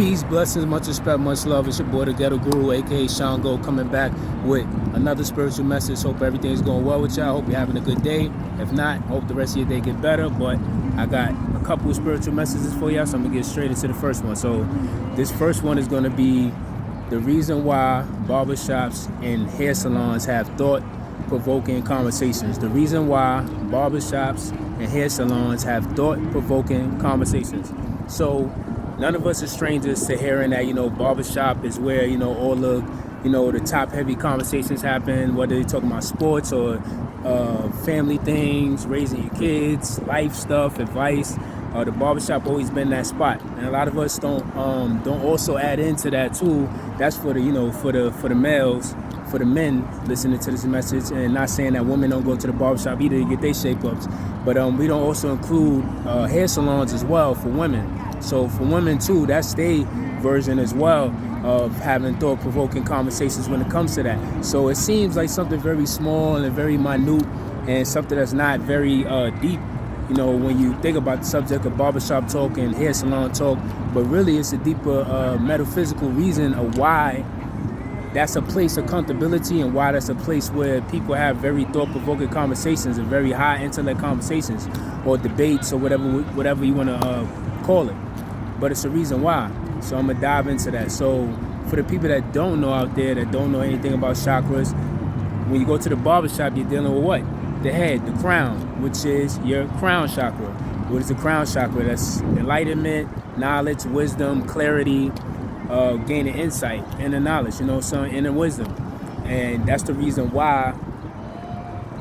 Peace, blessings, much respect, much love. It's your boy, the Ghetto Guru, aka Shango, coming back with another spiritual message. Hope everything's going well with y'all. Hope you're having a good day. If not, hope the rest of your day get better. But I got a couple of spiritual messages for y'all, so I'm gonna get straight into the first one. So this first one is gonna be the reason why barbershops and hair salons have thought-provoking conversations. The reason why barbershops and hair salons have thought-provoking conversations. So none of us are strangers to hearing that, barbershop is where, all the, the top heavy conversations happen, whether you're talking about sports or family things, raising your kids, life stuff, advice. The barbershop always been that spot. And a lot of us don't also add into that too. That's for the, for the males, for the men listening to this message, and not saying that women don't go to the barbershop either to get their shape-ups. But we don't also include hair salons as well for women. So for women too, that's their version as well of having thought-provoking conversations when it comes to that. So it seems like something very small and very minute and something that's not very deep, when you think about the subject of barbershop talk and hair salon talk. But really it's a deeper metaphysical reason of why that's a place of accountability and why that's a place where people have very thought-provoking conversations and very high intellect conversations or debates or whatever you want to call it. But it's a reason why. So I'm going to dive into that. So for the people that don't know out there, that don't know anything about chakras, when you go to the barbershop, you're dealing with what? The head, the crown, which is your crown chakra. What is the crown chakra? That's enlightenment, knowledge, wisdom, clarity, gaining insight, inner knowledge, some inner wisdom. And that's the reason why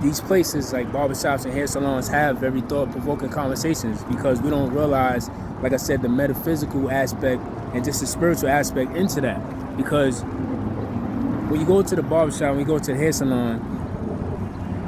these places like barbershops and hair salons have very thought-provoking conversations, because we don't realize, like I said, the metaphysical aspect and just the spiritual aspect into that. Because when you go to the barbershop, when you go to the hair salon,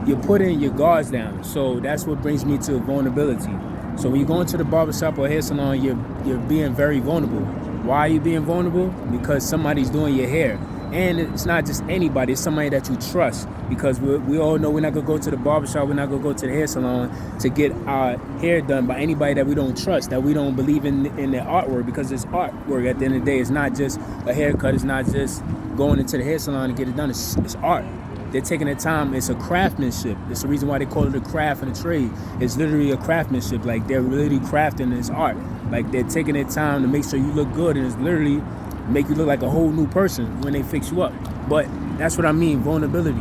you're putting your guards down. So that's what brings me to vulnerability. So when you go into the barbershop or hair salon, you're being very vulnerable. Why are you being vulnerable? Because somebody's doing your hair. And it's not just anybody, it's somebody that you trust. Because we all know we're not going to go to the barbershop, we're not going to go to the hair salon to get our hair done by anybody that we don't trust, that we don't believe in their artwork, because it's artwork at the end of the day. It's not just a haircut, it's not just going into the hair salon to get it done, it's art. They're taking their time. It's a craftsmanship. It's the reason why they call it a craft and a trade. It's literally a craftsmanship. Like, they're really crafting this art. Like, they're taking their time to make sure you look good, and it's literally make you look like a whole new person when they fix you up. But that's what I mean, vulnerability.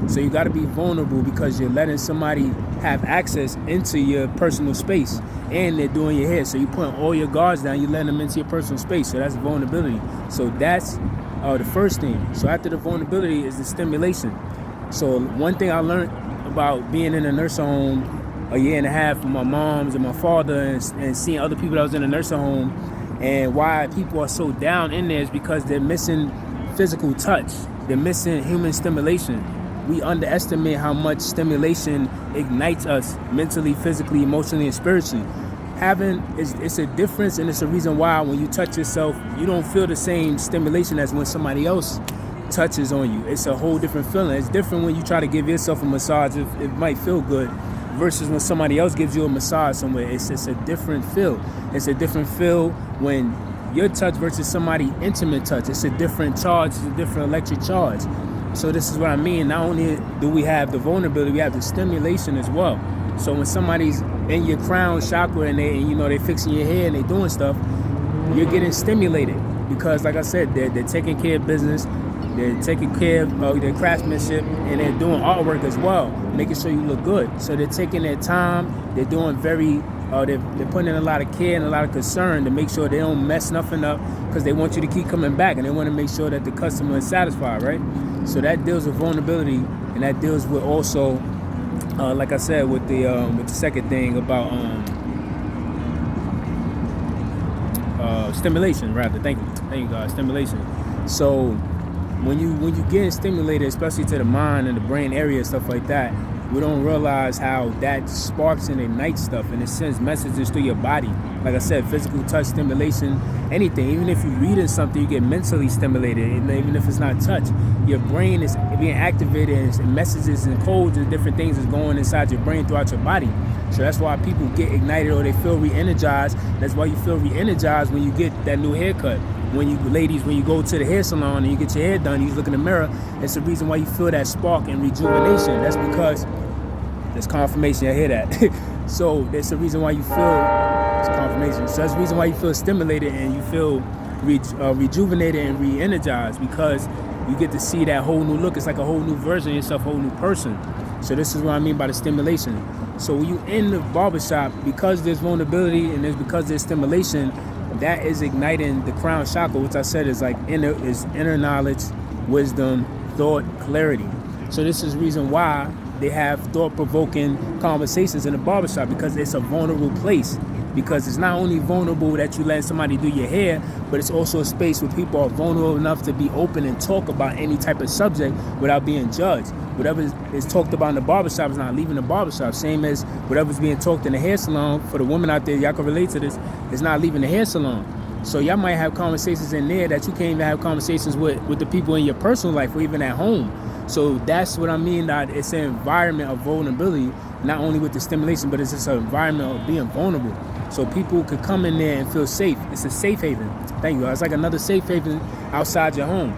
So you got to be vulnerable because you're letting somebody have access into your personal space, and they're doing your hair. So you're putting all your guards down, you're letting them into your personal space. So that's vulnerability. So that's the first thing. So after the vulnerability is the stimulation. So one thing I learned about being in a nursing home a year and a half with my moms and my father, and seeing other people that was in a nursing home, and why people are so down in there is because they're missing physical touch. They're missing human stimulation. We underestimate how much stimulation ignites us mentally, physically, emotionally, and spiritually. It's a difference, and it's a reason why when you touch yourself, you don't feel the same stimulation as when somebody else touches on you. It's a whole different feeling. It's different when you try to give yourself a massage. It might feel good, versus when somebody else gives you a massage somewhere. It's a different feel. It's a different feel when your touch versus somebody intimate touch. It's a different charge. It's a different electric charge. So this is what I mean. Not only do we have the vulnerability, we have the stimulation as well. So when somebody's in your crown chakra and they're fixing your hair and they're doing stuff, you're getting stimulated, because like I said, they're taking care of business. They're taking care of their craftsmanship, and they're doing artwork as well, making sure you look good. So they're taking their time. They're doing they're putting in a lot of care and a lot of concern to make sure they don't mess nothing up, because they want you to keep coming back, and they want to make sure that the customer is satisfied, right? So that deals with vulnerability, and that deals with also, like I said, with the second thing about stimulation, rather. Thank you, God. Stimulation. So when you getting stimulated, especially to the mind and the brain area, stuff like that, we don't realize how that sparks and ignites stuff, and it sends messages through your body. Like I said, physical touch, stimulation, anything. Even if you're reading something, you get mentally stimulated. And even if it's not touch, your brain is being activated, and messages and codes and different things is going inside your brain throughout your body. So that's why people get ignited or they feel re-energized. That's why you feel re-energized when you get that new haircut. When you ladies, when you go to the hair salon and you get your hair done, you look in the mirror, it's the reason why you feel that spark and rejuvenation. That's because there's confirmation. I hear that. So there's a reason why you feel it's confirmation. So that's the reason why you feel stimulated and you feel rejuvenated and re-energized, because you get to see that whole new look. It's like a whole new version of yourself, a whole new person. So this is what I mean by the stimulation. So when you in the barbershop, because there's vulnerability and because there's stimulation, that is igniting the crown chakra, which I said is like inner knowledge, wisdom, thought, clarity. So this is the reason why they have thought-provoking conversations in the barbershop, because it's a vulnerable place. Because it's not only vulnerable that you let somebody do your hair, but it's also a space where people are vulnerable enough to be open and talk about any type of subject without being judged. Whatever is talked about in the barbershop is not leaving the barbershop. Same as whatever's being talked in the hair salon. For the women out there, y'all can relate to this, it's not leaving the hair salon. So y'all might have conversations in there that you can't even have conversations with the people in your personal life or even at home. So that's what I mean, that it's an environment of vulnerability, not only with the stimulation, but it's just an environment of being vulnerable. So people could come in there and feel safe. It's a safe haven. Thank you. It's like another safe haven outside your home.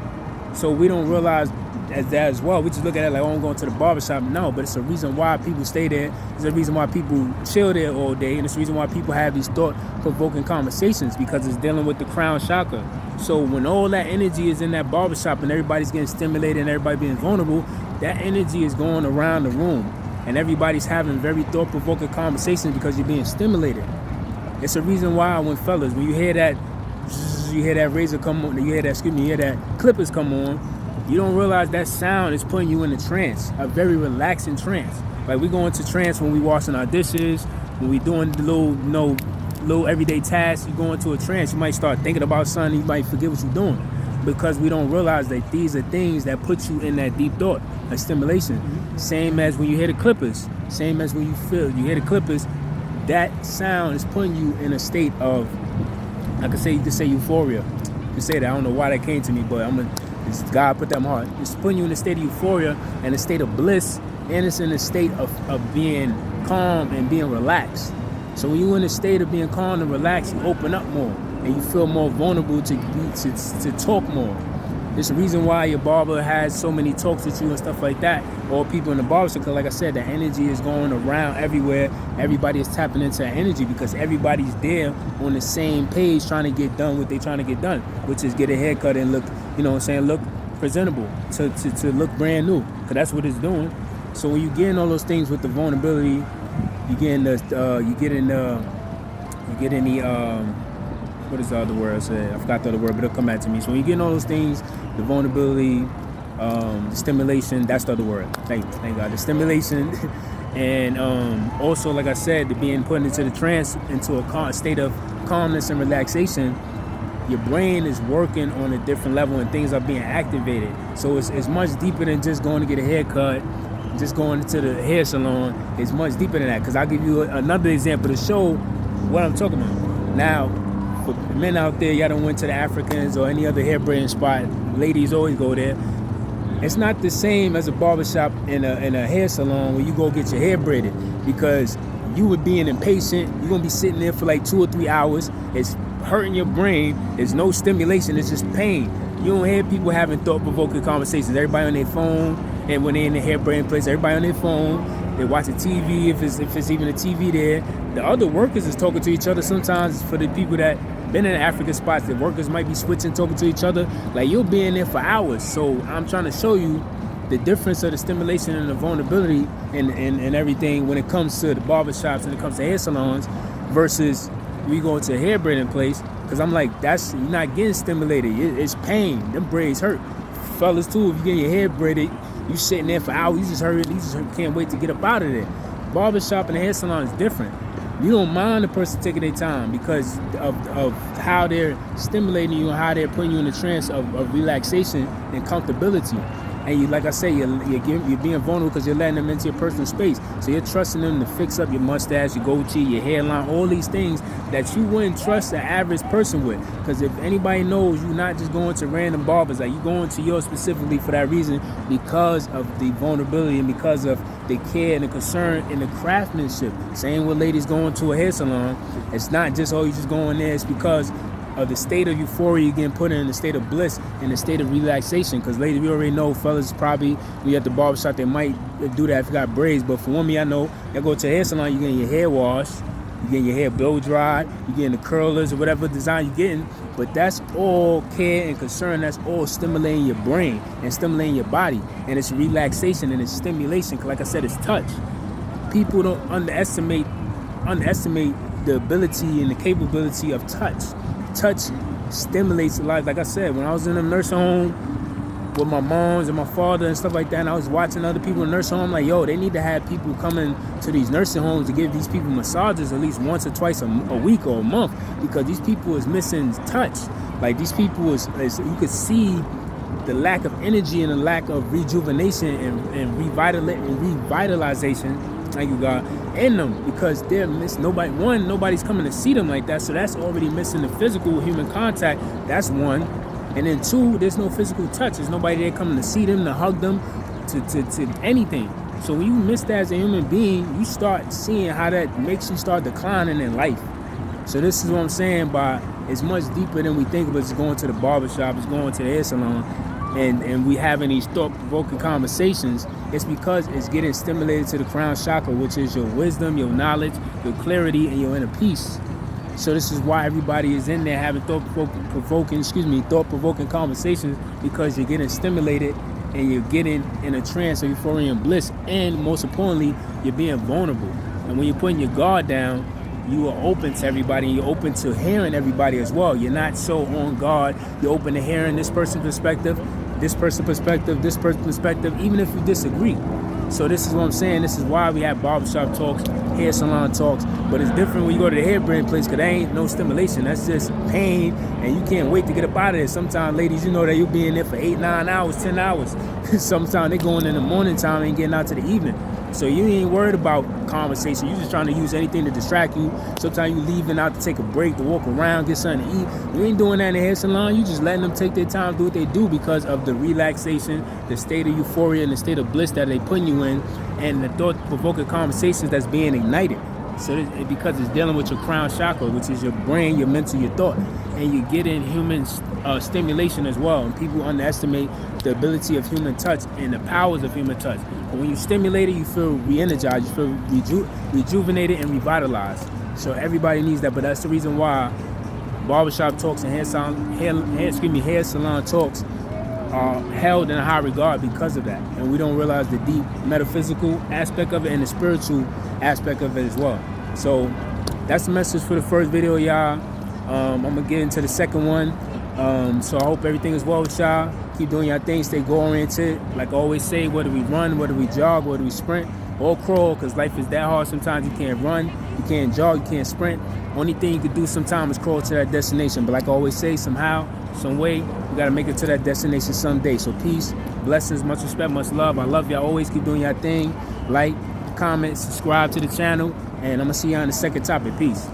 So we don't realize as that as well. We just look at it like, oh, I'm going to the barbershop. No, but it's a reason why people stay there. It's a reason why people chill there all day. And it's a reason why people have these thought-provoking conversations, because it's dealing with the crown chakra. So when all that energy is in that barbershop and everybody's getting stimulated and everybody being vulnerable, that energy is going around the room. And everybody's having very thought-provoking conversations because you're being stimulated. It's a reason why when fellas, when you hear that razor come on, you hear that clippers come on, you don't realize that sound is putting you in a trance, a very relaxing trance. Like we go into trance when we washing our dishes, when we doing the little everyday tasks, you go into a trance. You might start thinking about something, you might forget what you're doing, because we don't realize that these are things that put you in that deep thought, a stimulation. Same as when you hear the clippers, same as when you hear the clippers, that sound is putting you in a state of, you could say euphoria. You could say that. I don't know why that came to me, but God put that in my heart. It's putting you in a state of euphoria and a state of bliss, and it's in a state of being calm and being relaxed. So when you're in a state of being calm and relaxed, you open up more and you feel more vulnerable to talk more. It's the reason why your barber has so many talks with you and stuff like that, or people in the barbershop, because like I said, the energy is going around everywhere. Everybody is tapping into that energy because everybody's there on the same page trying to get done what they're trying to get done, which is get a haircut and look, look presentable, to look brand new, because that's what it's doing. So when you get in all those things with the vulnerability, you get in the what is the other word I said? I forgot the other word, but it'll come back to me. So when you get in all those things, the vulnerability, the stimulation, that's the other word. Thank God. The stimulation, and also, like I said, the being put into the trance, into a state of calmness and relaxation, your brain is working on a different level and things are being activated. So it's much deeper than just going to get a haircut, just going to the hair salon. It's much deeper than that, because I'll give you another example to show what I'm talking about. Now, for men out there, y'all done went to the Africans or any other hair braiding spot, ladies always go there. It's not the same as a barbershop in a hair salon where you go get your hair braided, because you would being impatient. You're going to be sitting there for like 2 or 3 hours. It's hurting your brain. There's no stimulation. It's just pain. You don't hear people having thought-provoking conversations. Everybody on their phone, and when they're in the hair braiding place, everybody on their phone. They're watching TV, if it's even a TV there. The other workers is talking to each other. Sometimes for the people that been in the African spots, the workers might be switching, talking to each other. Like, you'll be in there for hours. So I'm trying to show you the difference of the stimulation and the vulnerability and everything when it comes to the barbershops and it comes to hair salons versus we go to a hair braiding place. Because I'm like, you're not getting stimulated. It's pain. Them braids hurt. Fellas too, if you get your hair braided, you sitting there for hours, you just can't wait to get up out of there. Barbershop and the hair salon is different. You don't mind the person taking their time because of how they're stimulating you and how they're putting you in a trance of relaxation and comfortability. And you, like I say, you're being vulnerable because you're letting them into your personal space. So you're trusting them to fix up your mustache, your goatee, your hairline, all these things that you wouldn't trust the average person with. Because if anybody knows, you're not just going to random barbers. Like, you're going to yours specifically for that reason, because of the vulnerability and because of the care and the concern and the craftsmanship. Same with ladies going to a hair salon. It's not just, oh, you just going there. It's because of the state of euphoria you're getting put in, the state of bliss, and the state of relaxation. Because ladies, we already know, fellas probably, when you're at the barbershop, they might do that if you got braids. But for women, I know, you go to a hair salon, you're getting your hair washed, you're getting your hair blow dried, you're getting the curlers or whatever design you're getting. But that's all care and concern. That's all stimulating your brain and stimulating your body. And it's relaxation and it's stimulation. Because like I said, it's touch. People don't underestimate the ability and the capability of touch. Touch stimulates a lot. Like I said, when I was in a nursing home with my moms and my father and stuff like that, and I was watching other people in nursing home, I'm like, yo, they need to have people coming to these nursing homes to give these people massages at least once or twice a week or a month, because these people is missing touch. Like, these people is you could see the lack of energy and the lack of rejuvenation and revitalization, thank you God, in them, because they're missing. Nobody's coming to see them like that, so that's already missing the physical human contact. That's one. And then two, there's no physical touch. There's nobody there coming to see them, to hug them, to anything. So when you miss that as a human being, you start seeing how that makes you start declining in life. So this is what I'm saying by, it's much deeper than we think of. It's going to the barbershop, it's going to the hair salon, and we having these thought-provoking conversations. It's because it's getting stimulated to the crown chakra, which is your wisdom, your knowledge, your clarity, and your inner peace. So this is why everybody is in there having thought-provoking conversations, because you're getting stimulated and you're getting in a trance of euphoria and bliss, and most importantly, you're being vulnerable. And when you're putting your guard down, you are open to everybody, and you're open to hearing everybody as well. You're not so on guard. You're open to hearing this person's perspective, this person's perspective, this person's perspective, even if you disagree. So this is what I'm saying. This is why we have barbershop talks, hair salon talks. But it's different when you go to the hair braid place, because there ain't no stimulation. That's just pain, and you can't wait to get up out of there. Sometimes, ladies, you know that you'll be in there for 8, 9 hours, 10 hours. Sometimes they going in the morning time and getting out to the evening. So you ain't worried about conversation. You're just trying to use anything to distract you. Sometimes you leaving out to take a break, to walk around, get something to eat. You ain't doing that in the hair salon. You just letting them take their time, do what they do, because of the relaxation, the state of euphoria, and the state of bliss that they putting you in, and the thought-provoking conversations that's being ignited. So because it's dealing with your crown chakra, which is your brain, your mental, your thought, and you get in human stimulation as well. And people underestimate the ability of human touch and the powers of human touch. But when you stimulate it, you feel re-energized, you feel rejuvenated and revitalized. So everybody needs that. But that's the reason why barbershop talks and hair salon talks are held in a high regard, because of that. And we don't realize the deep metaphysical aspect of it and the spiritual aspect of it as well. So that's the message for the first video, y'all. I'm gonna get into the second one. So I hope everything is well with y'all. Keep doing your thing, stay goal oriented. Like I always say, whether we run, whether we jog, whether we sprint or crawl, because life is that hard. Sometimes you can't run, you can't jog, you can't sprint. Only thing you can do sometimes is crawl to that destination. But like I always say, somehow, some way, we gotta make it to that destination someday. So peace, blessings, much respect, much love. I love y'all. Always keep doing your thing. Like, comment, subscribe to the channel, and I'm gonna see y'all on the second topic. Peace.